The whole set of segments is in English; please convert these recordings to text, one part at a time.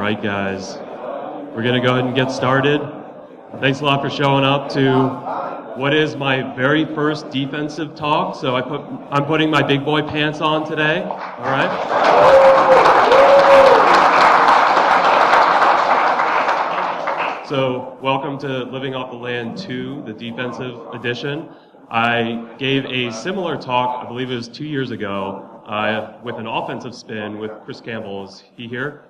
right, guys. We're going to go ahead and get started. Thanks a lot for showing up to what is my very first defensive talk. So I'm putting my big boy pants on today. All right. So welcome to Living Off the Land 2, the defensive edition. I gave a similar talk, I believe it was 2 years ago, with an offensive spin with Chris Campbell. Is he here?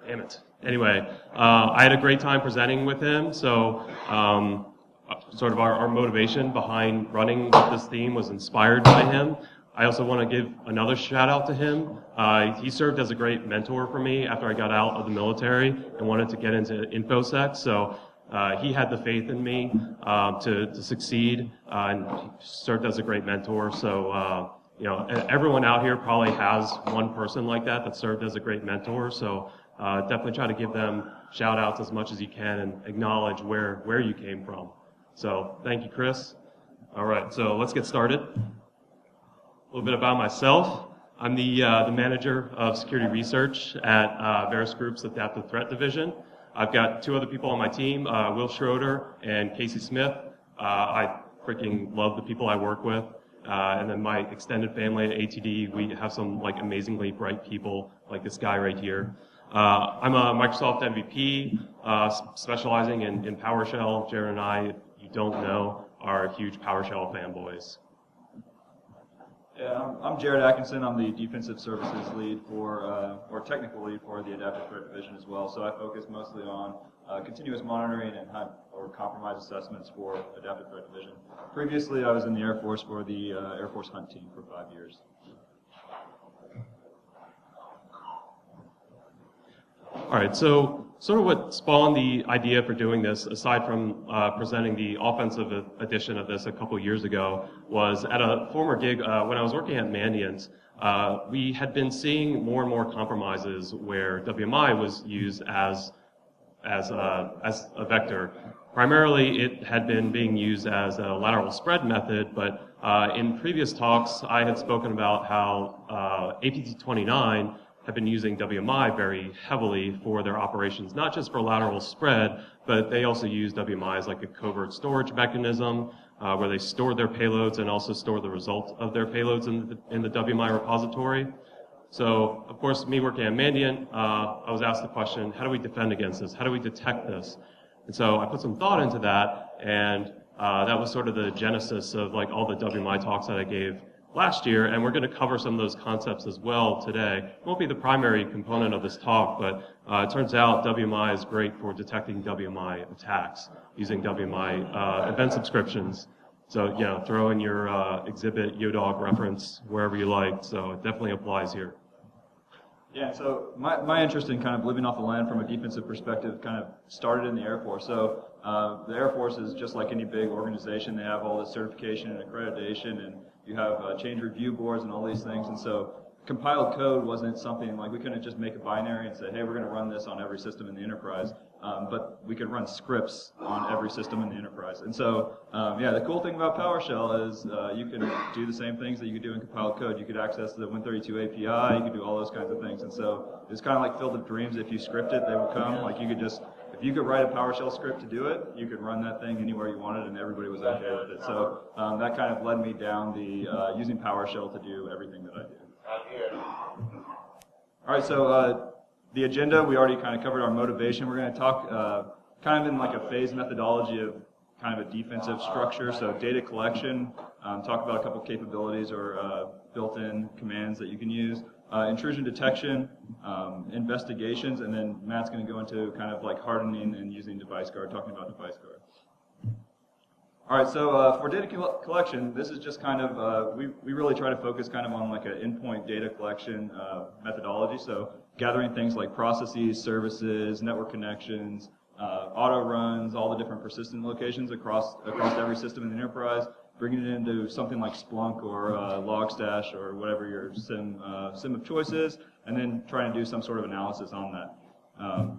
Damn it. Anyway, I had a great time presenting with him, so sort of our motivation behind running with this theme was inspired by him. I also want to give another shout out to him. He served as a great mentor for me after I got out of the military and wanted to get into InfoSec, so he had the faith in me to succeed, and he served as a great mentor. So, you know, everyone out here probably has one person like that served as a great mentor, so definitely try to give them shout outs as much as you can and acknowledge where you came from. So thank you, Chris. All right, so let's get started. A little bit about myself. I'm the manager of security research at Varus Group's Adaptive Threat Division. I've got two other people on my team, Will Schroeder and Casey Smith. I freaking love the people I work with. And then my extended family at ATD, we have some like amazingly bright people like this guy right here. I'm a Microsoft MVP, specializing in PowerShell. Jared and I, if you don't know, are huge PowerShell fanboys. Yeah, I'm Jared Atkinson. I'm the defensive services lead or technical lead for the Adaptive Threat Division as well. So I focus mostly on continuous monitoring and or compromise assessments for Adaptive Threat Division. Previously, I was in the Air Force for the Air Force Hunt Team for 5 years. All right, so sort of what spawned the idea for doing this, aside from presenting the offensive edition of this a couple years ago, was at a former gig when I was working at Mandiant. We had been seeing more and more compromises where WMI was used as a vector. Primarily, it had been being used as a lateral spread method, but in previous talks, I had spoken about how APT29 have been using WMI very heavily for their operations, not just for lateral spread, but they also use WMI as like a covert storage mechanism where they store their payloads and also store the result of their payloads in the WMI repository. So, of course, me working at Mandiant, I was asked the question, how do we defend against this? How do we detect this? And so I put some thought into that, and that was sort of the genesis of like all the WMI talks that I gave last year, and we're going to cover some of those concepts as well today. It won't be the primary component of this talk, but it turns out WMI is great for detecting WMI attacks using WMI event subscriptions. So, you know, throw in your exhibit YoDog reference wherever you like, so it definitely applies here. Yeah, so my interest in kind of living off the land from a defensive perspective kind of started in the Air Force. So the Air Force is just like any big organization. They have all this certification and accreditation, and you have change review boards and all these things. And so compiled code wasn't something like we couldn't just make a binary and say, hey, we're going to run this on every system in the enterprise. But we could run scripts on every system in the enterprise. And so, yeah, the cool thing about PowerShell is you can do the same things that you could do in compiled code. You could access the Win32 API, you could do all those kinds of things. And so it's kind of like Field of Dreams. If you script it, they will come. Like you could just, if you could write a PowerShell script to do it, you could run that thing anywhere you wanted and everybody was okay with it. So that kind of led me down the using PowerShell to do everything that I do. All right, so the agenda, we already kind of covered our motivation. We're going to talk kind of in like a phased methodology of kind of a defensive structure. So data collection, talk about a couple capabilities or built-in commands that you can use. Intrusion detection, investigations, and then Matt's going to go into kind of like hardening and using device guard, talking about device guard. All right, so for data collection, this is just kind of, we really try to focus kind of on like an endpoint data collection methodology. So gathering things like processes, services, network connections, auto runs, all the different persistent locations across every system in the enterprise, bringing it into something like Splunk or Logstash or whatever your SIM of choice is, and then trying to do some sort of analysis on that.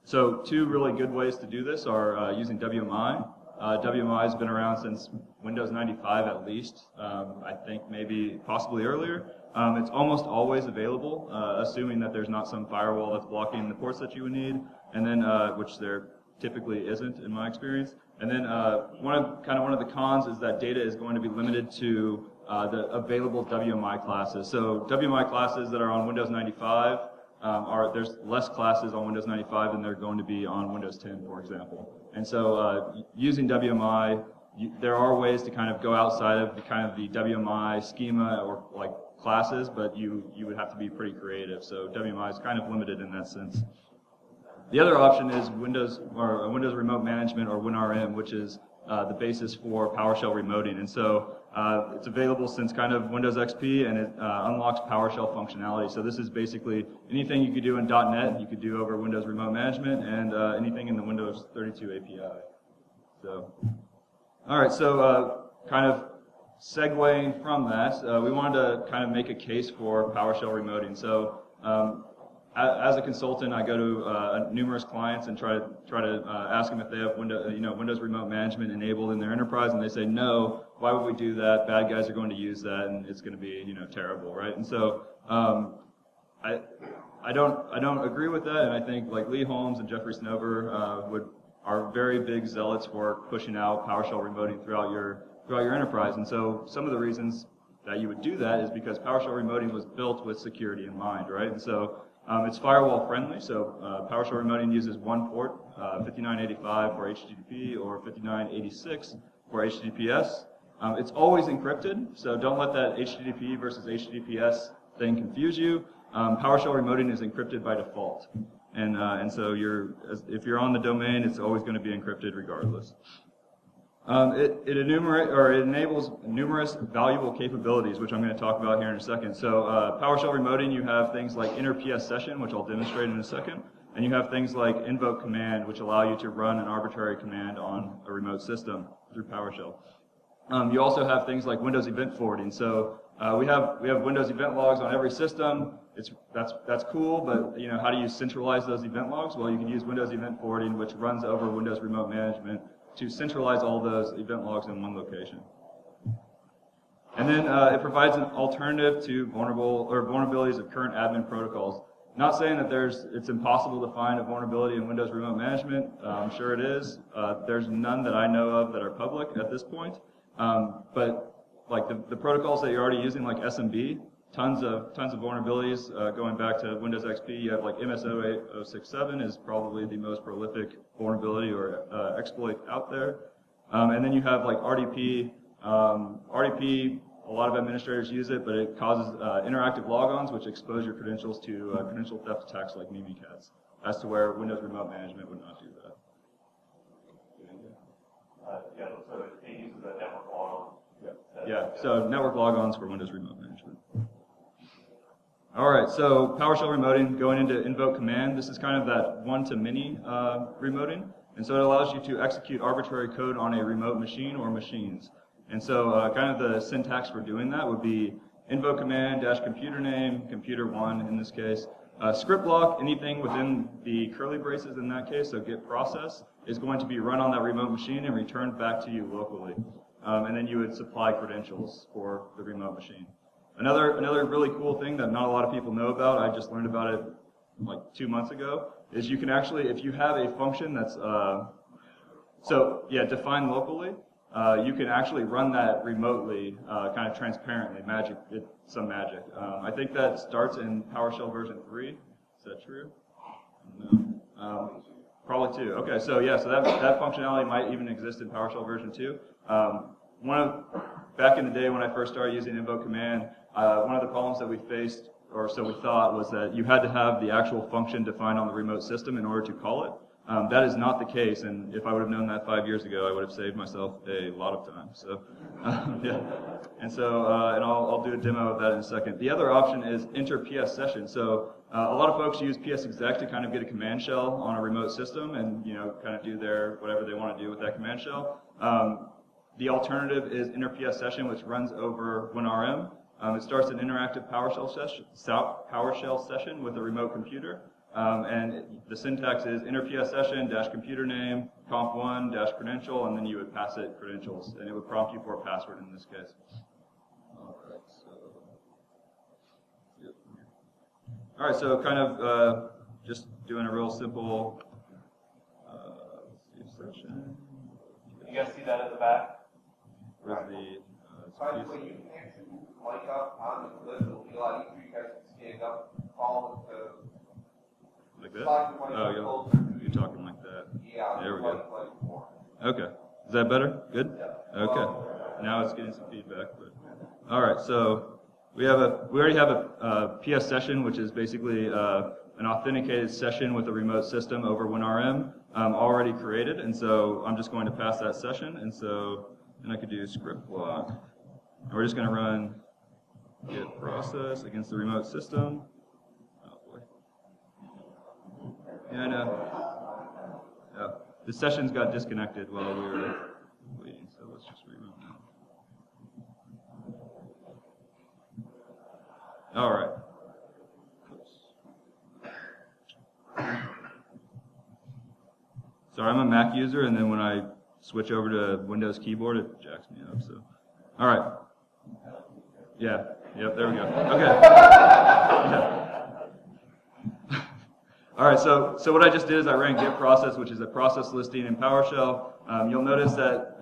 So two really good ways to do this are using WMI. WMI has been around since Windows 95 at least, I think maybe possibly earlier. It's almost always available, assuming that there's not some firewall that's blocking the ports that you would need, and then which there typically isn't in my experience. And then one of the cons is that data is going to be limited to the available WMI classes. So WMI classes that are on Windows 95 there's less classes on Windows 95 than there are going to be on Windows 10, for example. And so using WMI, there are ways to kind of go outside of the WMI schema or like classes, but you would have to be pretty creative. So WMI is kind of limited in that sense. The other option is Windows Remote Management, or WinRM, which is the basis for PowerShell Remoting. And so it's available since kind of Windows XP, and it unlocks PowerShell functionality. So this is basically anything you could do in .NET, you could do over Windows Remote Management, and anything in the Windows 32 API. So, all right, so kind of segueing from that, we wanted to kind of make a case for PowerShell Remoting. So as a consultant, I go to numerous clients and try to ask them if they have Windows Remote Management enabled in their enterprise, and they say no. Why would we do that? Bad guys are going to use that, and it's going to be terrible, right? And so I don't agree with that, and I think like Lee Holmes and Jeffrey Snover are very big zealots for pushing out PowerShell Remoting throughout your enterprise. And so some of the reasons that you would do that is because PowerShell Remoting was built with security in mind, right? And so it's firewall friendly, so PowerShell Remoting uses one port, 5985 for HTTP or 5986 for HTTPS. It's always encrypted, so don't let that HTTP versus HTTPS thing confuse you. PowerShell Remoting is encrypted by default, and so if you're on the domain, it's always going to be encrypted regardless. It enables numerous valuable capabilities, which I'm going to talk about here in a second. So PowerShell Remoting, you have things like Inter PS Session, which I'll demonstrate in a second, and you have things like Invoke Command, which allow you to run an arbitrary command on a remote system through PowerShell. You also have things like Windows Event Forwarding. So we have Windows event logs on every system. That's cool, but how do you centralize those event logs? Well, you can use Windows Event Forwarding, which runs over Windows Remote Management, to centralize all those event logs in one location. And then it provides an alternative to vulnerabilities of current admin protocols. Not saying that it's impossible to find a vulnerability in Windows Remote Management. I'm sure it is. There's none that I know of that are public at this point. But like the protocols that you're already using, like SMB, tons of vulnerabilities going back to Windows XP. You have like MSO 8067 is probably the most prolific vulnerability or exploit out there. And then you have like RDP. RDP, a lot of administrators use it, but it causes interactive logons, which expose your credentials to credential theft attacks like Mimikatz, as to where Windows Remote Management would not do that. So it uses a network logon. Yeah, so network logons for Windows Remote Management. All right, so PowerShell Remoting, going into Invoke Command, this is kind of that one-to-many remoting, and so it allows you to execute arbitrary code on a remote machine or machines. And so kind of the syntax for doing that would be invoke command dash computer name, computer1 in this case, script block, anything within the curly braces in that case, so get process, is going to be run on that remote machine and returned back to you locally. And then you would supply credentials for the remote machine. Another really cool thing that not a lot of people know about, I just learned about it like 2 months ago, is you can actually, if you have a function that's, defined locally, you can actually run that remotely, kind of transparently, some magic. I think that starts in PowerShell version 3. Is that true? No. Probably 2. Okay, so yeah, so that functionality might even exist in PowerShell version 2. Back in the day when I first started using Invoke Command, one of the problems that we faced, or so we thought, was that you had to have the actual function defined on the remote system in order to call it. That is not the case, and if I would have known that 5 years ago, I would have saved myself a lot of time. So, yeah, and so, and I'll do a demo of that in a second. The other option is Inter PS Session. So, a lot of folks use PS exec to kind of get a command shell on a remote system, and kind of do whatever they want to do with that command shell. The alternative is Inter PS Session, which runs over WinRM. It starts an interactive PowerShell session with a remote computer. And the syntax is Inter PS Session dash computer name, conf1 dash credential, and then you would pass it credentials, and it would prompt you for a password in this case. All right, so All right, so kind of just doing a real simple session. You guys see that at the back? Where's the By the way, you can actually move the mic up on the clip. It'll be a lot easier. You guys can stand up, follow the like that? slide the mic Oh, up yeah. closer to You're talking like that. Yeah, There we like, go. like more. Okay. Is that better? Good? Okay. Now it's getting some feedback. But all right, so we already have a PS session, which is basically an authenticated session with a remote system over WinRM already created, and so I'm just going to pass that session, and so then I could do script block. And we're just going to run get process against the remote system. Oh boy. Yeah, I know. Yeah. The sessions got disconnected while we were waiting, so let's just reroute now. All right. Sorry, I'm a Mac user, and then when I switch over to Windows keyboard, it jacks me up. So, all right. Yeah. Yep. There we go. Okay. Yeah. All right. So what I just did is I ran get process, which is a process listing in PowerShell. You'll notice that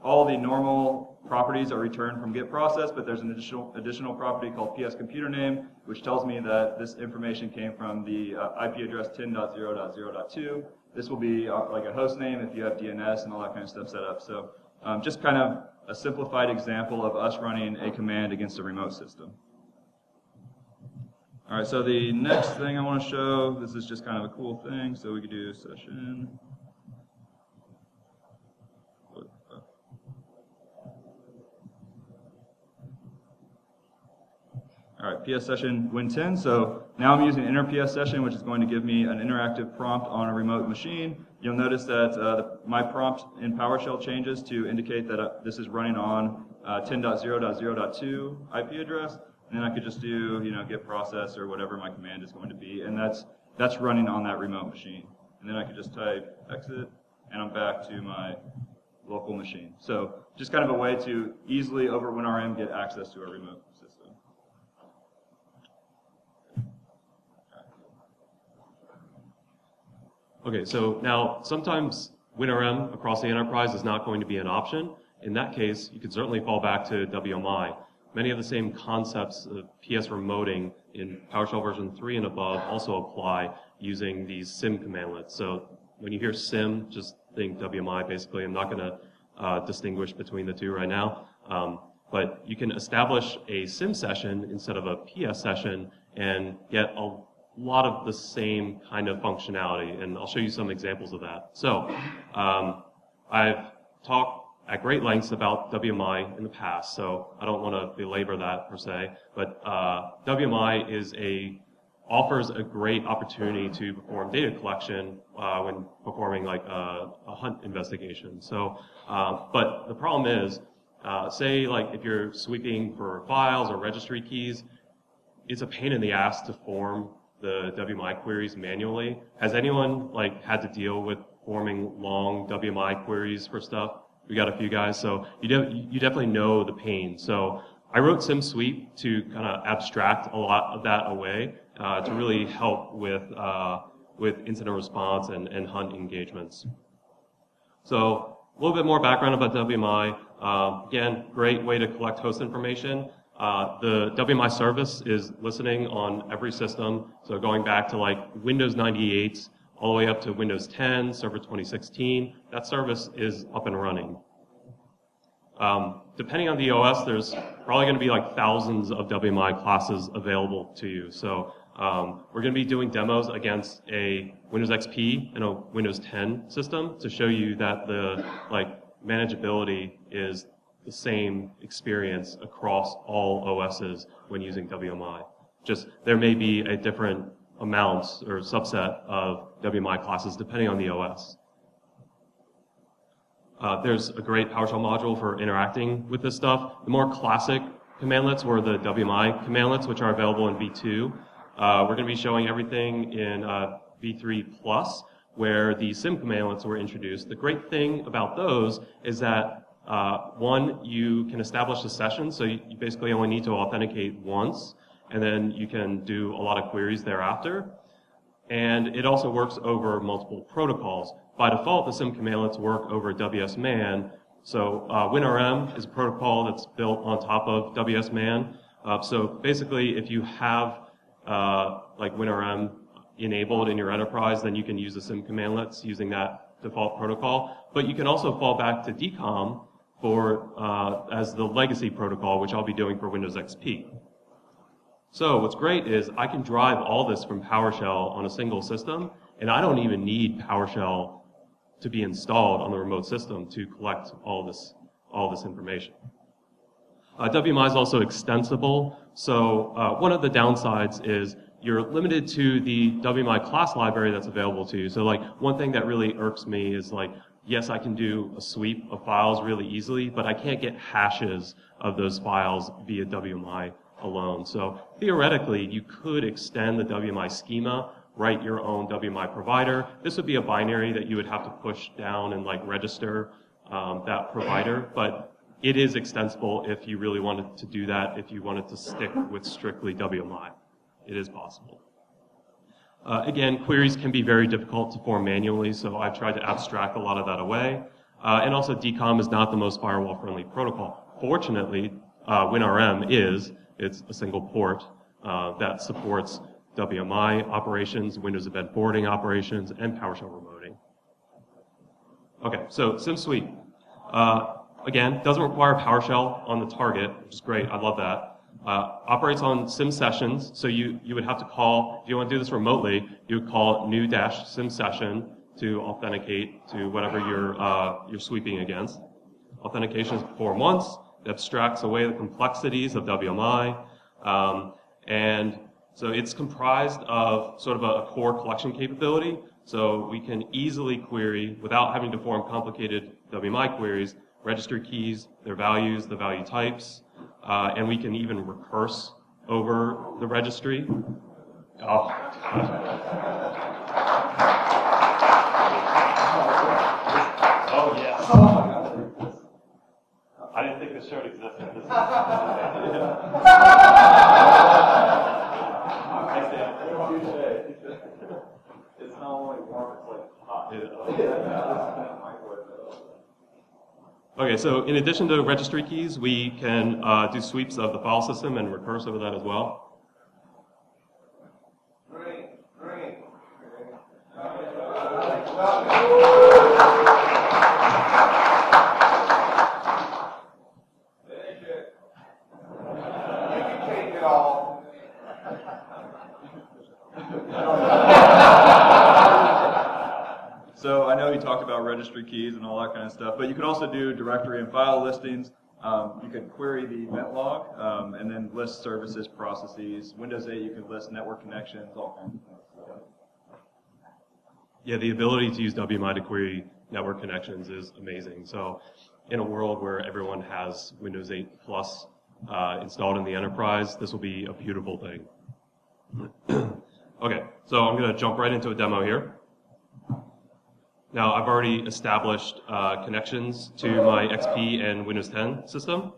all the normal properties are returned from get process, but there's an additional property called PS computer name, which tells me that this information came from the IP address 10.0.0.2. This will be like a host name if you have DNS and all that kind of stuff set up. So just kind of a simplified example of us running a command against a remote system. All right, so the next thing I want to show, this is just kind of a cool thing. So we could do session. All right, PS session win10. So now I'm using enter PS session, which is going to give me an interactive prompt on a remote machine. You'll notice that my prompt in PowerShell changes to indicate that this is running on 10.0.0.2 IP address. And then I could just do, get process or whatever my command is going to be, and that's running on that remote machine. And then I could just type exit, and I'm back to my local machine. So just kind of a way to easily over WinRM get access to a remote system. Okay, so now sometimes WinRM across the enterprise is not going to be an option. In that case, you could certainly fall back to WMI. Many of the same concepts of PS remoting in PowerShell version 3 and above also apply using these sim commandlets. So when you hear sim, just think WMI basically. I'm not going to distinguish between the two right now. But you can establish a sim session instead of a PS session and get a lot of the same kind of functionality. And I'll show you some examples of that. So I've talked at great lengths about WMI in the past, so I don't want to belabor that per se, but WMI offers a great opportunity to perform data collection when performing like a hunt investigation. So, but the problem is, say like if you're sweeping for files or registry keys, it's a pain in the ass to form the WMI queries manually. Has anyone like had to deal with forming long WMI queries for stuff? We got a few guys, so you definitely know the pain. So I wrote CimSweep to kind of abstract a lot of that away to really help with incident response and hunt engagements. So a little bit more background about WMI. Again, great way to collect host information. The WMI service is listening on every system. So going back to like Windows 98, all the way up to Windows 10, Server 2016, that service is up and running. Depending on the OS, there's probably going to be like thousands of WMI classes available to you. So we're going to be doing demos against a Windows XP and a Windows 10 system to show you that the manageability is the same experience across all OSs when using WMI. Just there may be a different amounts or subset of WMI classes depending on the OS. There's a great PowerShell module for interacting with this stuff. The more classic commandlets were the WMI commandlets, which are available in V2. We're going to be showing everything in V3+, where the sim commandlets were introduced. The great thing about those is that one, you can establish a session, so you basically only need to authenticate once. and then you can do a lot of queries thereafter. And it also works over multiple protocols. By default, the CimCommandlets work over WSMan. So WinRM is a protocol that's built on top of WSMan. So basically, if you have like WinRM enabled in your enterprise, then you can use the CimCommandlets using that default protocol. But you can also fall back to DCOM as the legacy protocol, which I'll be doing for Windows XP. So what's great is I can drive all this from PowerShell on a single system, and I don't even need PowerShell to be installed on the remote system to collect all this information. WMI is also extensible, so one of the downsides is you're limited to the WMI class library that's available to you. So like one thing that really irks me is like, yes, I can do a sweep of files really easily, but I can't get hashes of those files via WMI alone. So theoretically, you could extend the WMI schema, write your own WMI provider. This would be a binary that you would have to push down and like register that provider, but it is extensible if you really wanted to do that, if you wanted to stick with strictly WMI. It is possible. Again, queries can be very difficult to form manually, so I've tried to abstract a lot of that away. And also, DCOM is not the most firewall-friendly protocol. Fortunately, WinRM is. It's a single port that supports WMI operations, Windows Event Forwarding operations, and PowerShell Remoting. Okay, so CimSweep. Again, doesn't require PowerShell on the target, which is great. I love that. Operates on sim sessions, so you would have to call, if you want to do this remotely, you would call new-sim session to authenticate to whatever you're sweeping against. Authentication is performed once. It abstracts away the complexities of WMI, and so it's comprised of sort of a core collection capability, so we can easily query, without having to form complicated WMI queries, registry keys, their values, the value types, and we can even recurse over the registry. Oh. Oh, yes. I didn't think this show existed. This is It's not only warm, it's like hot. Okay, so in addition to registry keys, we can do sweeps of the file system and recurse over that as well. Great. Finish it. You can take it all. So I know you talked about registry keys and all that kind of stuff, but you could also do directory and file listings. You could query the event log and then list services, processes. Windows 8, you can list network connections, all kinds of stuff. Yeah, the ability to use WMI to query network connections is amazing. So in a world where everyone has Windows 8 Plus installed in the enterprise, this will be a beautiful thing. Okay, so I'm going to jump right into a demo here. Now, I've already established connections to my XP and Windows 10 system.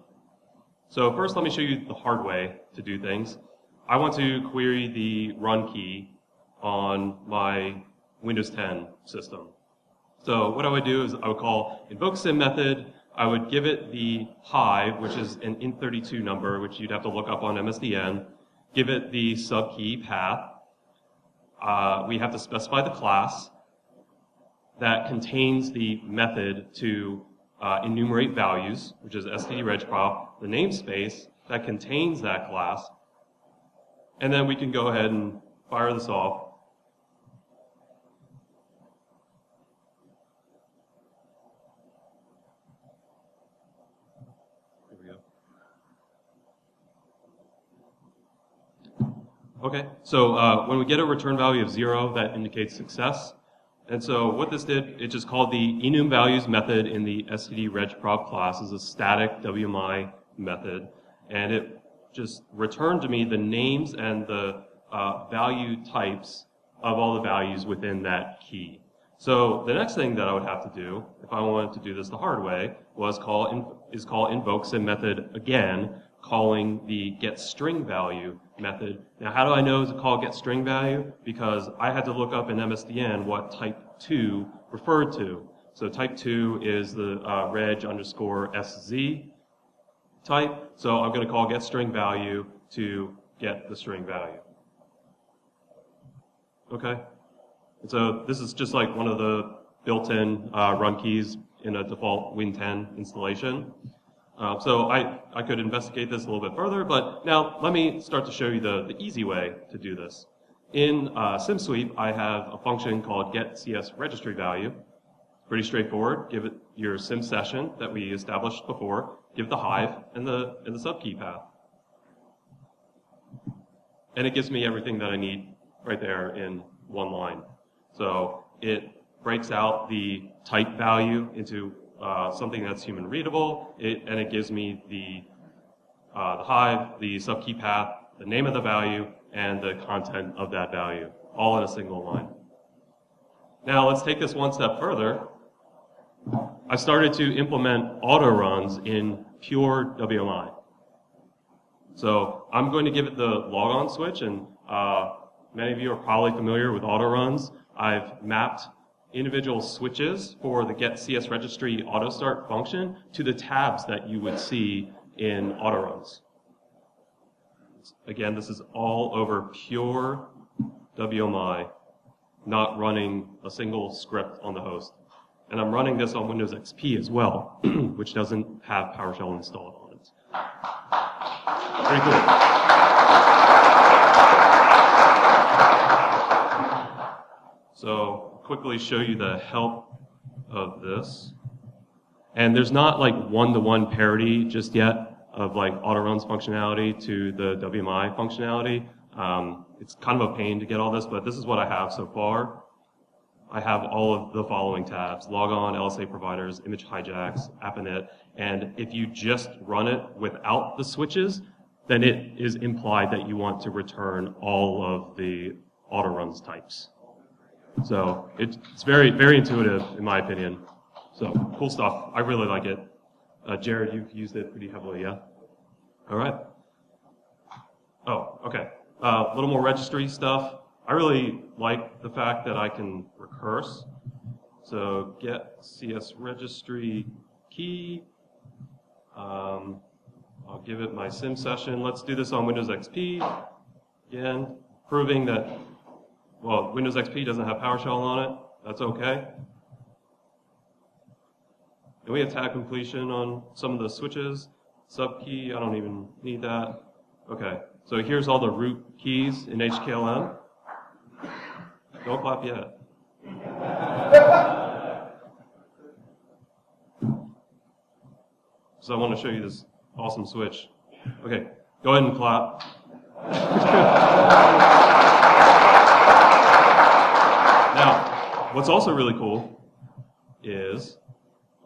So first, let me show you the hard way to do things. I want to query the run key on my Windows 10 system. So what I would do is I would call invoke sim method. I would give it the hive, which is an int32 number, which you'd have to look up on MSDN. Give it the subkey path. We have to specify the class that contains the method to enumerate values, which is std_regprop, the namespace that contains that class, and then we can go ahead and fire this off. Here we go. Okay, so when we get a return value of 0, that indicates success. And so what this did, it just called the enum values method in the std_regprop class as a static WMI method, and it just returned to me the names and the value types of all the values within that key. So the next thing that I would have to do, if I wanted to do this the hard way, was call invoke sim method again, calling the getStringValue method. Now, how do I know to call getStringValue? Because I had to look up in MSDN what type 2 referred to. So type 2 is the reg_sz type. So I'm going to call getStringValue to get the string value. Okay? And so this is just like one of the built-in run keys in a default Win10 installation. So I could investigate this a little bit further, but now let me start to show you the easy way to do this. In CimSweep, I have a function called getCSRegistryValue. Pretty straightforward. Give it your sim session that we established before. Give it the hive and the subkey path. And it gives me everything that I need right there in one line. So it breaks out the type value into something that's human readable, and it gives me the hive, the subkey path, the name of the value, and the content of that value, all in a single line. Now let's take this one step further. I started to implement auto runs in pure WMI. So I'm going to give it the logon switch, and many of you are probably familiar with auto runs. I've mapped individual switches for the getCSRegistry auto start function to the tabs that you would see in auto runs. Again, this is all over pure WMI, not running a single script on the host. And I'm running this on Windows XP as well, which doesn't have PowerShell installed on it. Pretty cool. So, quickly show you the help of this. And there's not like one-to-one parity just yet of like auto runs functionality to the WMI functionality. It's kind of a pain to get all this, but this is what I have so far. I have all of the following tabs: logon, LSA providers, image hijacks, app-init, and if you just run it without the switches, then it is implied that you want to return all of the auto runs types. So it's very, very intuitive in my opinion. So cool stuff. I really like it. Jared, you've used it pretty heavily, yeah? All right. Oh, okay. A little more registry stuff. I really like the fact that I can recurse. So get CS registry key. I'll give it my sim session. Let's do this on Windows XP. Again, proving that, well, Windows XP doesn't have PowerShell on it. That's okay. And we have tag completion on some of the switches. Subkey, I don't even need that. Okay, so here's all the root keys in HKLM. Don't clap yet. So I want to show you this awesome switch. Okay, go ahead and clap. Now, what's also really cool is,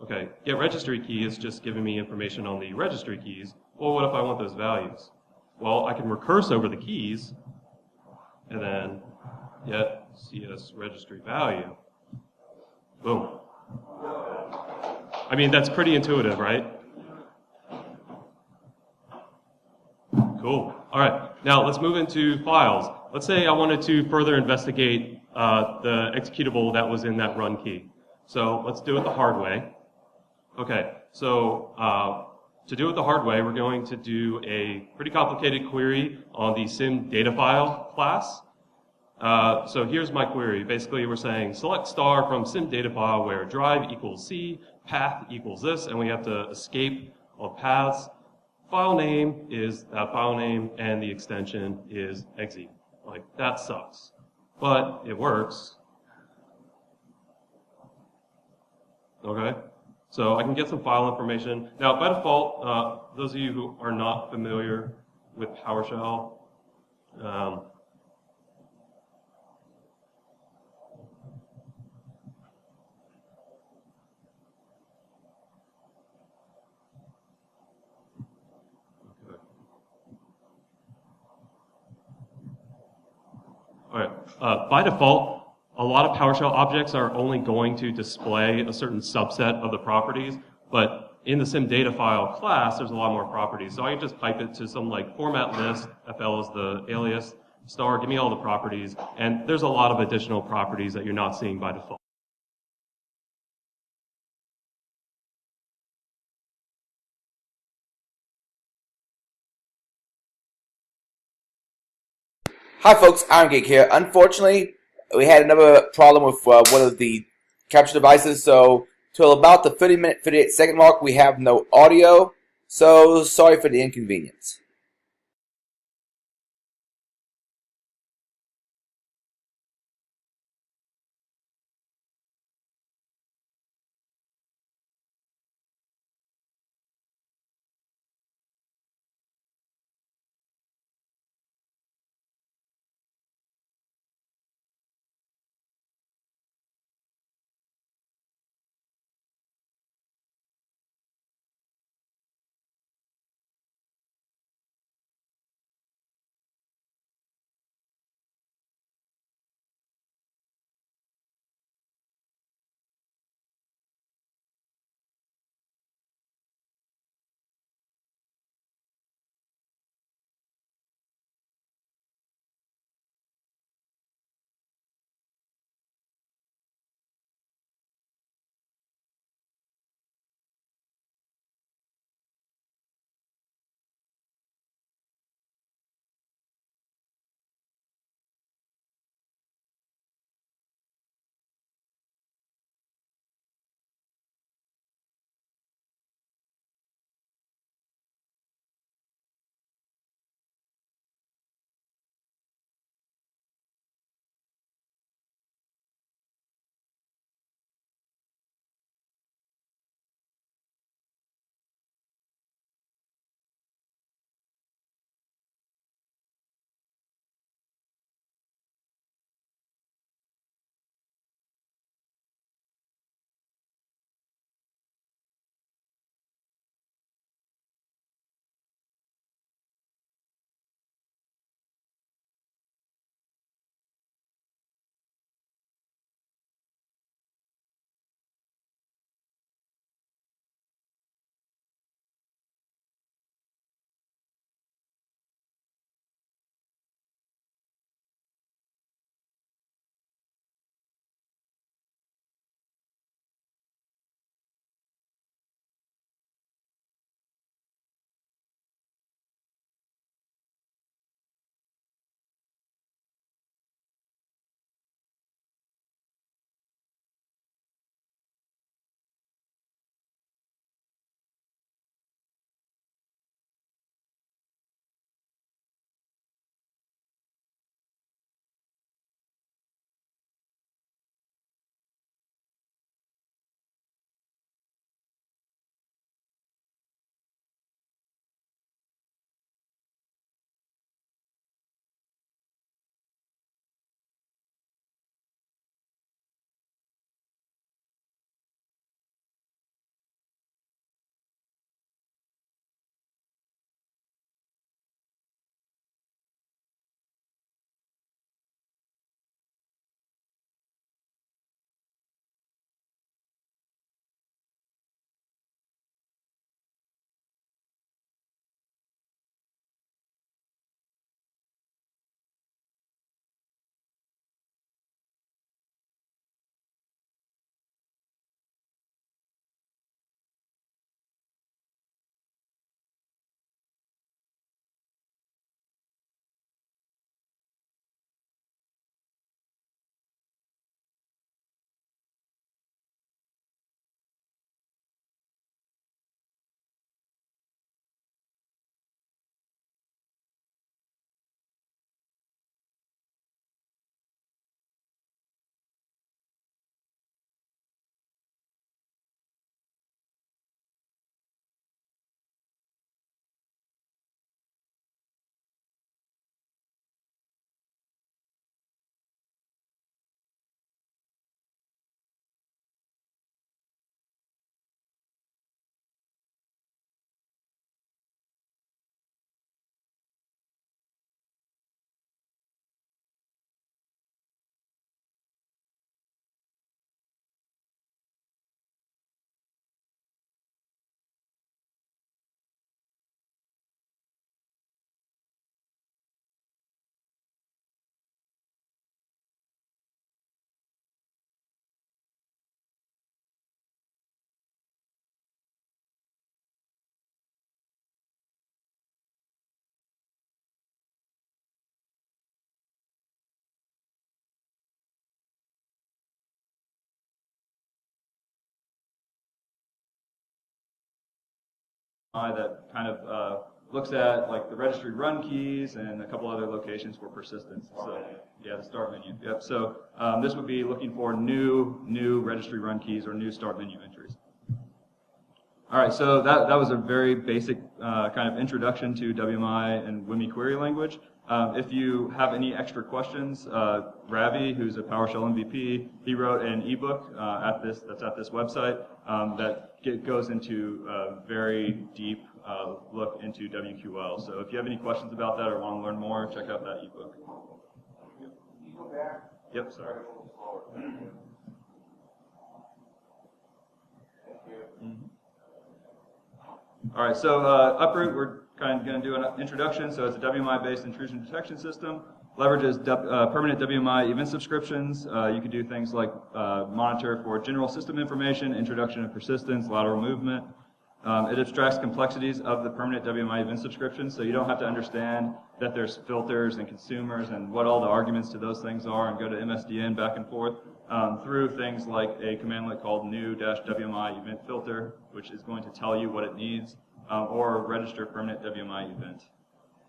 okay, get registry key is just giving me information on the registry keys. Well, what if I want those values? Well, I can recurse over the keys and then get CS registry value. Boom. I mean, that's pretty intuitive, right? Cool. All right. Now let's move into files. Let's say I wanted to further investigate the executable that was in that run key. So let's do it the hard way. Okay. So to do it the hard way, we're going to do a pretty complicated query on the sim data file class. So here's my query. Basically, we're saying select star from sim data file where drive equals C, path equals this, and we have to escape all paths. File name is that file name, and the extension is exe. Like, that sucks. But it works. Okay? So I can get some file information. Now, by default, those of you who are not familiar with PowerShell, all right. By default, a lot of PowerShell objects are only going to display a certain subset of the properties, but in the sim data file class, there's a lot more properties. So I can just pipe it to some like format list, FL is the alias, star, give me all the properties, and there's a lot of additional properties that you're not seeing by default. Hi folks, Iron Geek here. Unfortunately, we had another problem with one of the capture devices, so till about the 30-minute, 58-second mark, we have no audio, so sorry for the inconvenience. that kind of looks at like the registry run keys and a couple other locations for persistence. So yeah, the start menu. Yep. So this would be looking for new registry run keys or new start menu entries. All right, so that was a very basic kind of introduction to WMI and WMI query language. If you have any extra questions, Ravi, who's a PowerShell MVP, he wrote an ebook that's at this website that goes into a very deep look into WQL. So if you have any questions about that or want to learn more, check out that ebook. Can you go back? Yep, sorry. A little slower. Thank you. All right, so Uproot, we're kind of going to do an introduction. So it's a WMI-based intrusion detection system. Leverages permanent WMI event subscriptions. You can do things like monitor for general system information, introduction of persistence, lateral movement. It abstracts complexities of the permanent WMI event subscription, so you don't have to understand that there's filters and consumers and what all the arguments to those things are and go to MSDN back and forth through things like a commandlet called new-WMI event filter, which is going to tell you what it needs, or register permanent WMI event.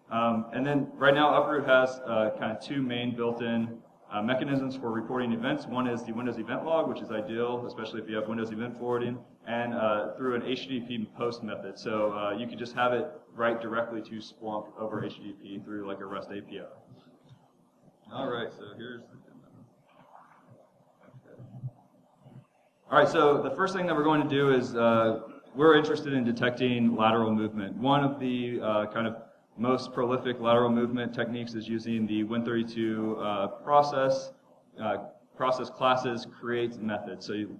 And then right now Uproot has kind of two main built-in mechanisms for reporting events. One is the Windows event log, which is ideal, especially if you have Windows event forwarding, and through an HTTP post method. So you could just have it write directly to Splunk over HTTP through like a REST API. All right, so here's the demo. All right, so the first thing that we're going to do is we're interested in detecting lateral movement. One of the kind of most prolific lateral movement techniques is using the Win32 process classes create method. So you,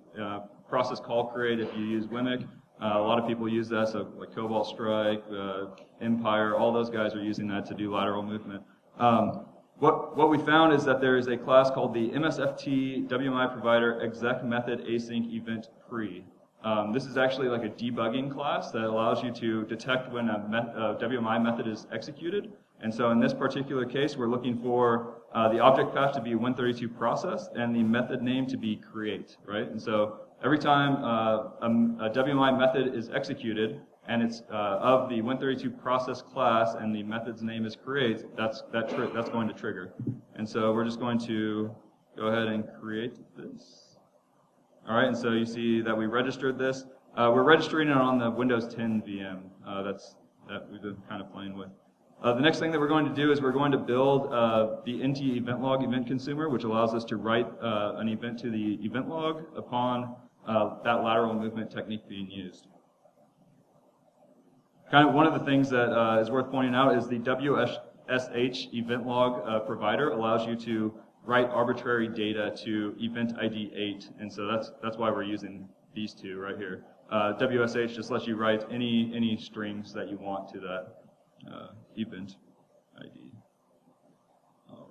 process call create if you use WMIC. A lot of people use that, so like Cobalt Strike, Empire, all those guys are using that to do lateral movement. What we found is that there is a class called the MSFT WMI provider exec method async event pre. This is actually like a debugging class that allows you to detect when a WMI method is executed. And so in this particular case, we're looking for the object path to be Win32 process and the method name to be create, right? And so every time a WMI method is executed and it's of the Win32 process class and the method's name is create, that's going to trigger. And so we're just going to go ahead and create this. All right, and so you see that we registered this. We're registering it on the Windows 10 VM that we've been kind of playing with. The next thing that we're going to do is we're going to build the NT event log event consumer, which allows us to write an event to the event log upon that lateral movement technique being used. Kind of one of the things that is worth pointing out is the WSH event log provider allows you to write arbitrary data to event ID 8, and so that's why we're using these two right here. WSH just lets you write any strings that you want to that event ID. All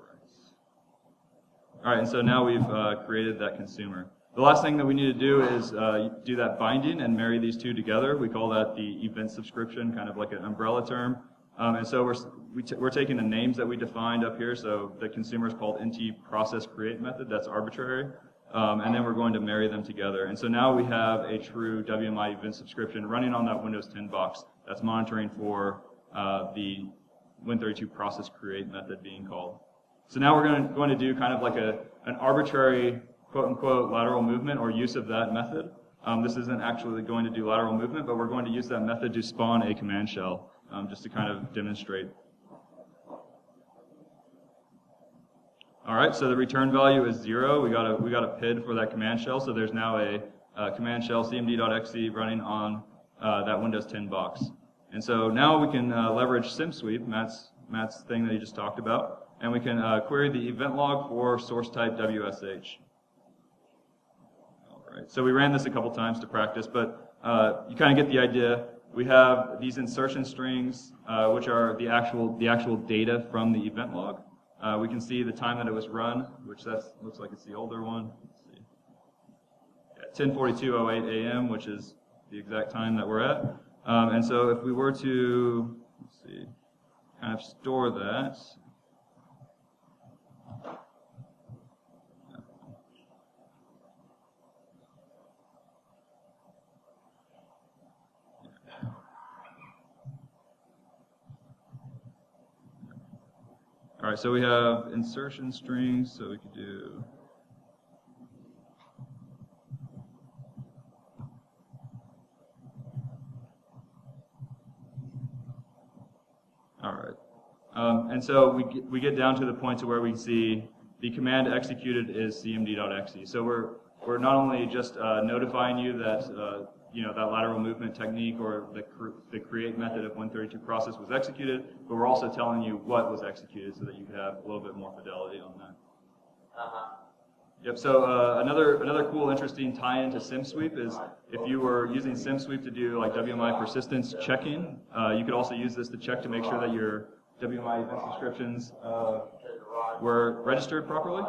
right, and so now we've created that consumer. The last thing that we need to do is do that binding and marry these two together. We call that the event subscription, kind of like an umbrella term. And so we're taking the names that we defined up here. So the consumer is called NT process create method. That's arbitrary. And then we're going to marry them together. And so now we have a true WMI event subscription running on that Windows 10 box that's monitoring for the Win32 process create method being called. So now we're going to do kind of like an arbitrary quote-unquote lateral movement or use of that method. This isn't actually going to do lateral movement, but we're going to use that method to spawn a command shell. Just to kind of demonstrate. All right, so the return value is 0. We got a PID for that command shell, so there's now a command shell cmd.exe running on that Windows 10 box. And so now we can leverage CimSweep, Matt's thing that he just talked about, and we can query the event log for source type WSH. All right, so we ran this a couple times to practice, but you kind of get the idea. We have these insertion strings, which are the actual data from the event log. We can see the time that it was run, which looks like it's the older one. Let's see. Yeah, 10:42:08 a.m., which is the exact time that we're at. And so if we were to, let's see, kind of store that. right, so we have insertion strings, so we could do. All right. And so we get down to the point to where we see the command executed is cmd.exe. So we're not only just notifying you that that lateral movement technique or the create method of 132 process was executed, but we're also telling you what was executed so that you can have a little bit more fidelity on that. Yep. So another cool, interesting tie-in to CimSweep is if you were using CimSweep to do like WMI persistence checking, you could also use this to check to make sure that your WMI event subscriptions were registered properly.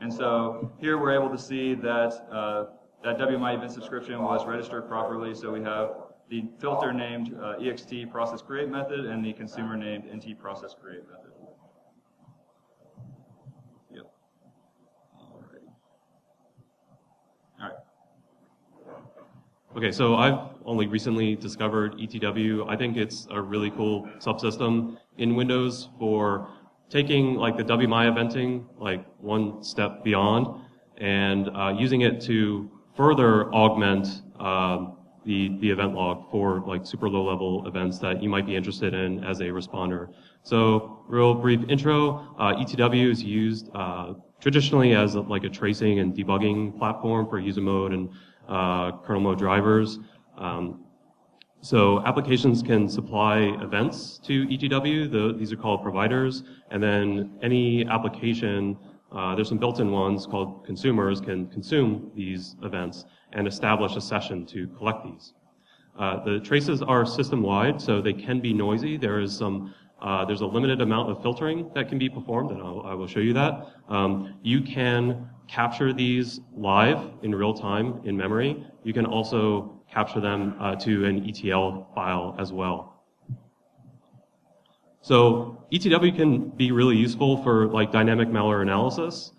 And so here we're able to see that that WMI event subscription was registered properly. So we have the filter named ext process create method and the consumer named nt process create method. Yep. Alrighty. All right. Okay, so I've only recently discovered ETW. I think it's a really cool subsystem in Windows for taking like the WMI eventing like one step beyond and using it to further augment the event log for like super low level events that you might be interested in as a responder. So real brief intro, ETW is used traditionally as like a tracing and debugging platform for user mode and kernel mode drivers. So applications can supply events to ETW. These are called providers. And then any application, there's some built-in ones called consumers, can consume these events and establish a session to collect these. The traces are system-wide, so they can be noisy. There's a limited amount of filtering that can be performed, and I will show you that. You can capture these live in real time in memory. You can also capture them to an ETL file as well. So ETW can be really useful for like dynamic malware analysis.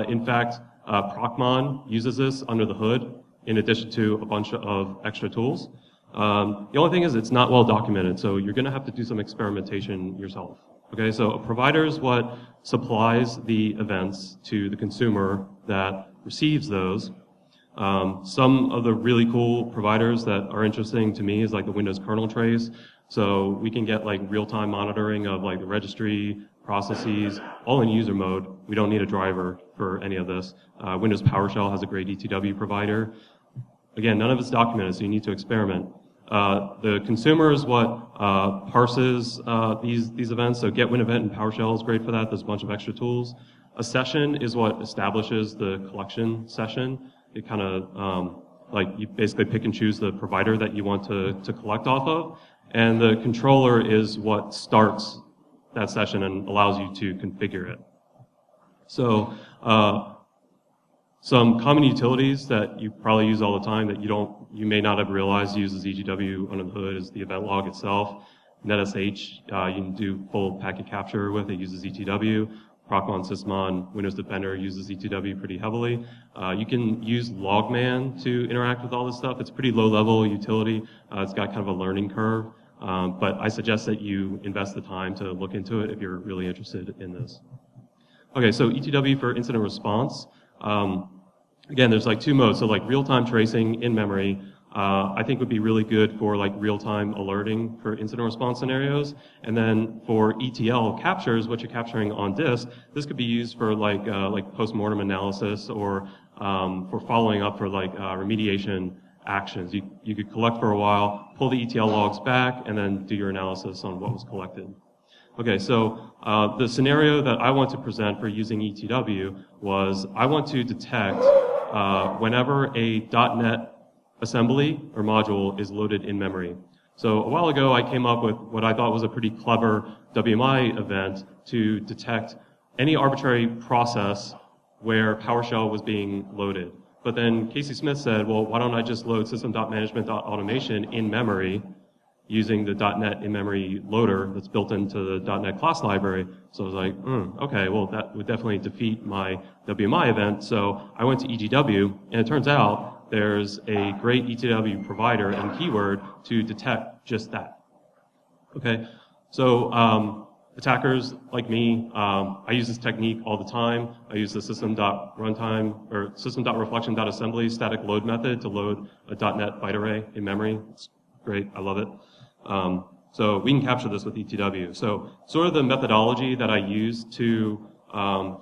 In fact, Procmon uses this under the hood in addition to a bunch of extra tools. The only thing is it's not well documented, so you're going to have to do some experimentation yourself. Okay, so a provider is what supplies the events to the consumer that receives those. Some of the really cool providers that are interesting to me is like the Windows kernel trace. So we can get like real-time monitoring of like the registry, processes, all in user mode. We don't need a driver for any of this. Windows PowerShell has a great ETW provider. Again, none of it's documented, so you need to experiment. The consumer is what parses these events. So get win event in PowerShell is great for that. There's a bunch of extra tools. A session is what establishes the collection session. It kind of like you basically pick and choose the provider that you want to collect off of, and the controller is what starts that session and allows you to configure it. So some common utilities that you probably use all the time that you may not have realized uses ETW under the hood is the event log itself. NetSH, you can do full packet capture with it, uses ETW. Procmon, Sysmon, Windows Defender uses ETW pretty heavily. You can use Logman to interact with all this stuff. It's pretty low-level utility. It's got kind of a learning curve, but I suggest that you invest the time to look into it if you're really interested in this. Okay, so ETW for incident response. Again, there's like two modes. So like real-time tracing in memory, I think would be really good for like real-time alerting for incident response scenarios. And then for ETL captures, what you're capturing on disk, this could be used for like post-mortem analysis or for following up for like remediation actions. You could collect for a while, pull the ETL logs back, and then do your analysis on what was collected. Okay, so the scenario that I want to present for using ETW was I want to detect whenever a .NET assembly or module is loaded in memory. So a while ago I came up with what I thought was a pretty clever WMI event to detect any arbitrary process where PowerShell was being loaded. But then Casey Smith said, well, why don't I just load system.management.automation in memory using the .NET in-memory loader that's built into the .NET class library. So I was like, okay, well, that would definitely defeat my WMI event. So I went to ETW, and it turns out there's a great ETW provider and keyword to detect just that. Okay, so attackers like me, I use this technique all the time. I use the system.runtime or system.reflection.assembly static load method to load a .NET byte array in memory. It's great. I love it. So we can capture this with ETW. So sort of the methodology that I used to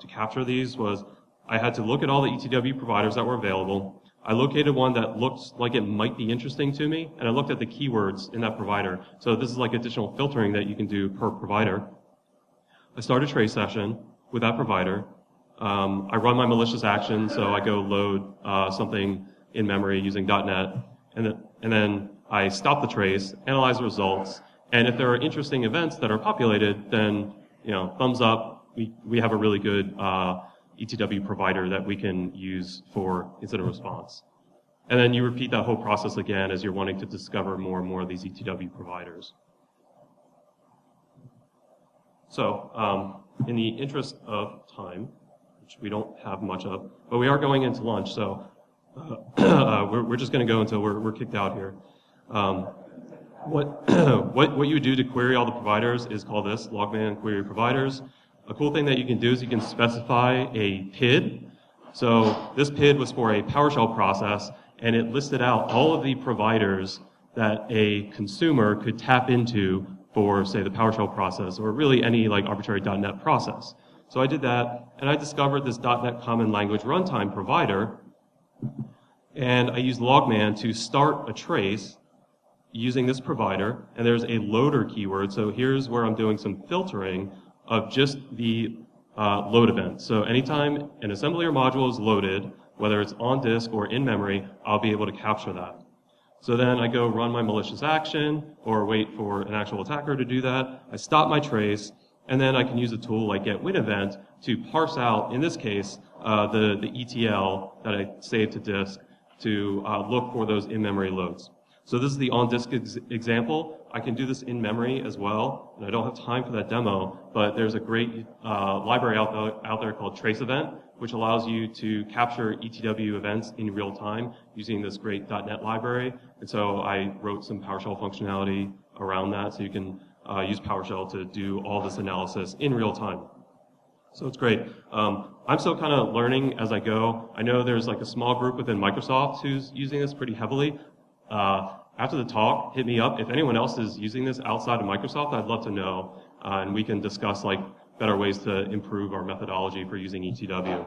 capture these was I had to look at all the ETW providers that were available. I located one that looked like it might be interesting to me, and I looked at the keywords in that provider. So this is like additional filtering that you can do per provider. I start a trace session with that provider. I run my malicious action, so I go load something in memory using .NET, and then I stop the trace, analyze the results, and if there are interesting events that are populated, then thumbs up. We have a really good ETW provider that we can use for incident response. And then you repeat that whole process again as you're wanting to discover more and more of these ETW providers. So, in the interest of time, which we don't have much of, but we are going into lunch, so we're just going to go until we're kicked out here. What you do to query all the providers is called this, logman query providers. A cool thing that you can do is you can specify a PID. So this PID was for a PowerShell process, and it listed out all of the providers that a consumer could tap into for, say, the PowerShell process, or really any like arbitrary .NET process. So I did that, and I discovered this .NET Common Language Runtime provider, and I used logman to start a trace using this provider, and there's a loader keyword. So here's where I'm doing some filtering of just the load event. So anytime an assembly or module is loaded, whether it's on disk or in memory, I'll be able to capture that. So then I go run my malicious action or wait for an actual attacker to do that. I stop my trace, and then I can use a tool like getWinEvent to parse out, in this case, the ETL that I saved to disk to look for those in-memory loads. So this is the on-disk example. I can do this in memory as well, and I don't have time for that demo, but there's a great library out there called TraceEvent, which allows you to capture ETW events in real time using this great .NET library. And so I wrote some PowerShell functionality around that, so you can use PowerShell to do all this analysis in real time. So it's great. I'm still kind of learning as I go. I know there's like a small group within Microsoft who's using this pretty heavily. After the talk, hit me up. If anyone else is using this outside of Microsoft, I'd love to know, and we can discuss like better ways to improve our methodology for using ETW.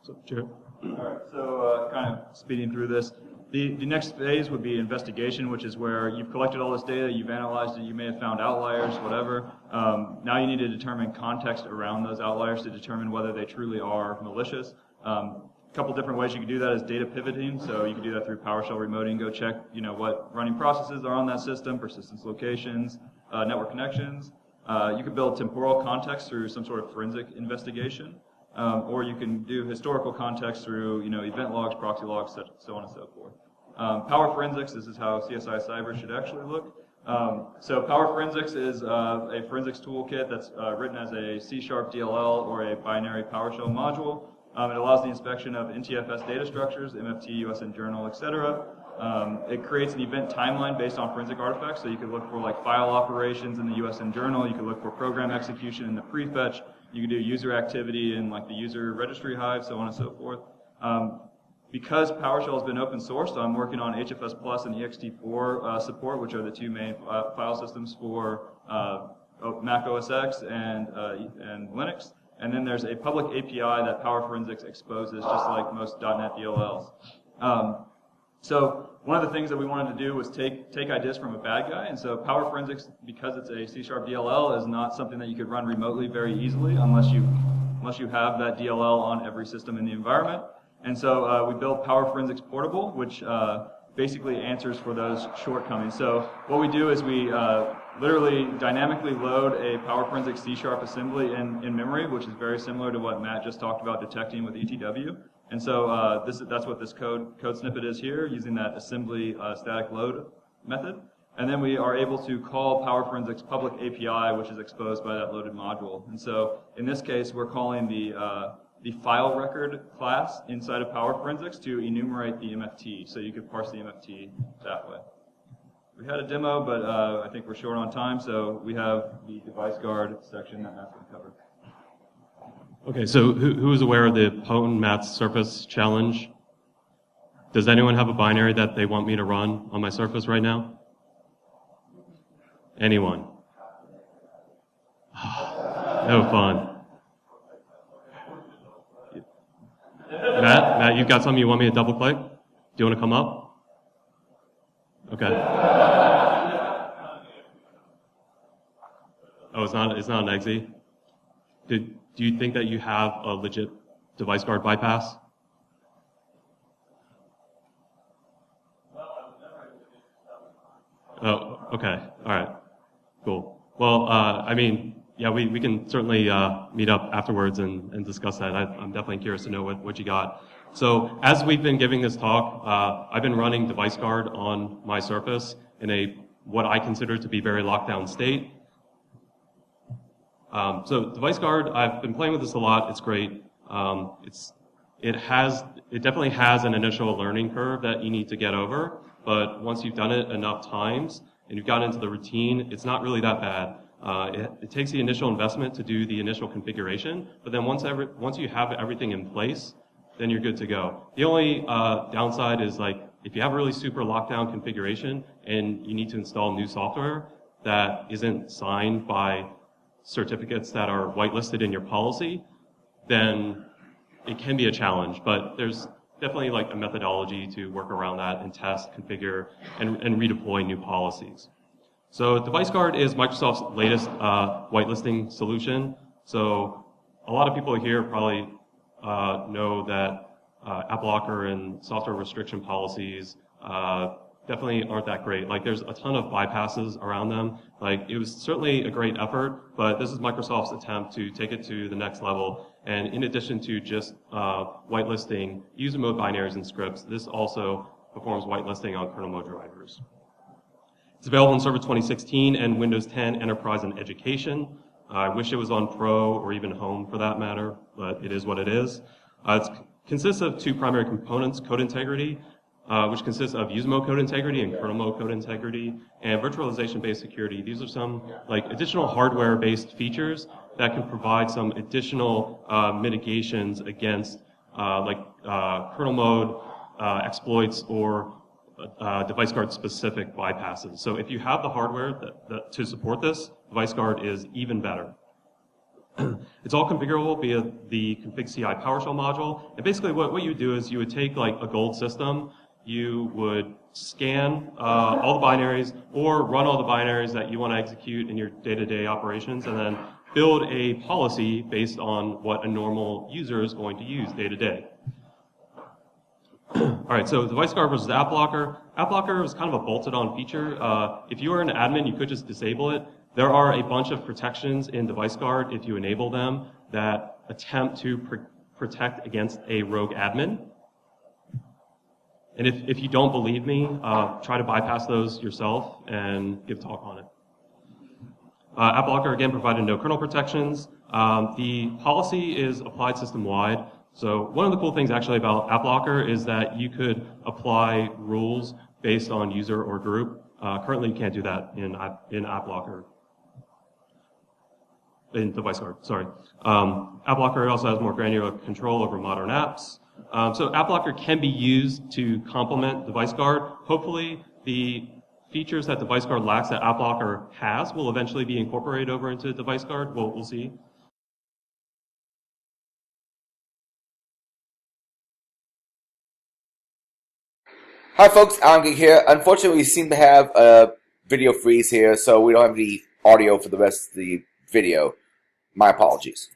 So, Jared. All right. So, kind of speeding through this. The next phase would be investigation, which is where you've collected all this data, you've analyzed it, you may have found outliers, whatever. Now you need to determine context around those outliers to determine whether they truly are malicious. A couple different ways you can do that is data pivoting. So you can do that through PowerShell Remoting. Go check, what running processes are on that system, persistence locations, network connections. You could build temporal context through some sort of forensic investigation, or you can do historical context through, event logs, proxy logs, so on and so forth. PowerForensics, this is how CSI Cyber should actually look. So PowerForensics is a forensics toolkit that's written as a C# DLL or a binary PowerShell module. It allows the inspection of NTFS data structures, MFT, USN journal, etc. It creates an event timeline based on forensic artifacts, so you could look for like file operations in the USN journal, you could look for program execution in the prefetch, you could do user activity in like the user registry hive, so on and so forth. Because PowerShell has been open sourced, I'm working on HFS Plus and ext4 support, which are the two main file systems for Mac OS X and Linux. And then there's a public API that PowerForensics exposes, just like most .NET DLLs. So one of the things that we wanted to do was take ideas from a bad guy, and so PowerForensics, because it's a C# DLL, is not something that you could run remotely very easily unless you have that DLL on every system in the environment. And so we built PowerForensics Portable, which basically answers for those shortcomings. So what we do is we literally dynamically load a PowerForensics C# assembly in memory, which is very similar to what Matt just talked about detecting with ETW. And so that's what this code snippet is here, using that assembly static load method. And then we are able to call PowerForensics public API, which is exposed by that loaded module. And so in this case, we're calling the file record class inside of PowerForensics to enumerate the MFT. So you could parse the MFT that way. we had a demo, but I think we're short on time, so we have the device guard section that Matt's going to cover. Okay, so who is aware of the potent Matt's Surface challenge? Does anyone have a binary that they want me to run on my Surface right now? Anyone? No fun. Matt, you've got something you want me to double click? Do you want to come up? Okay. Oh, it's not an exe? Do you think that you have a legit device guard bypass? Oh, okay. All right. Cool. Well, I mean, yeah, we can certainly meet up afterwards and discuss that. I'm definitely curious to know what you got. So as we've been giving this talk, I've been running device guard on my Surface in what I consider to be very locked down state. So device guard, I've been playing with this a lot. It's great. It definitely has an initial learning curve that you need to get over. But once you've done it enough times and you've gotten into the routine, it's not really that bad. It takes the initial investment to do the initial configuration, but then once you have everything in place, then you're good to go. The only downside is like if you have a really super lockdown configuration and you need to install new software that isn't signed by certificates that are whitelisted in your policy, then it can be a challenge. But there's definitely like a methodology to work around that and test, configure, and redeploy new policies. So device guard is Microsoft's latest whitelisting solution. So a lot of people here probably know that AppLocker and software restriction policies definitely aren't that great. Like there's a ton of bypasses around them. Like it was certainly a great effort, but this is Microsoft's attempt to take it to the next level. And in addition to just whitelisting user mode binaries and scripts, this also performs whitelisting on kernel mode drivers. It's available in Server 2016 and Windows 10 Enterprise and Education. I wish it was on Pro or even Home for that matter, but it is what it is. It consists of two primary components, code integrity, which consists of user mode code integrity and kernel mode code integrity, and virtualization-based security. These are some like additional hardware-based features that can provide some additional mitigations against kernel mode exploits or device guard specific bypasses. So if you have the hardware to support this, device guard is even better. It's all configurable via the config CI PowerShell module. And basically what you would do is you would take like a gold system, you would scan all the binaries or run all the binaries that you want to execute in your day-to-day operations, and then build a policy based on what a normal user is going to use day-to-day. All right, so device guard versus AppLocker. AppLocker is kind of a bolted-on feature. If you are an admin, you could just disable it. There are a bunch of protections in device guard if you enable them that attempt to protect against a rogue admin. And if you don't believe me, try to bypass those yourself and give a talk on it. AppLocker, again, provided no kernel protections. The policy is applied system-wide. So one of the cool things actually about AppLocker is that you could apply rules based on user or group. Currently, you can't do that in AppLocker. In device guard, sorry. AppLocker also has more granular control over modern apps. So AppLocker can be used to complement device guard. Hopefully, the features that device guard lacks that AppLocker has will eventually be incorporated over into device guard. We'll see. Hi folks, Alan Geek here. Unfortunately, we seem to have a video freeze here, so we don't have any audio for the rest of the video. My apologies.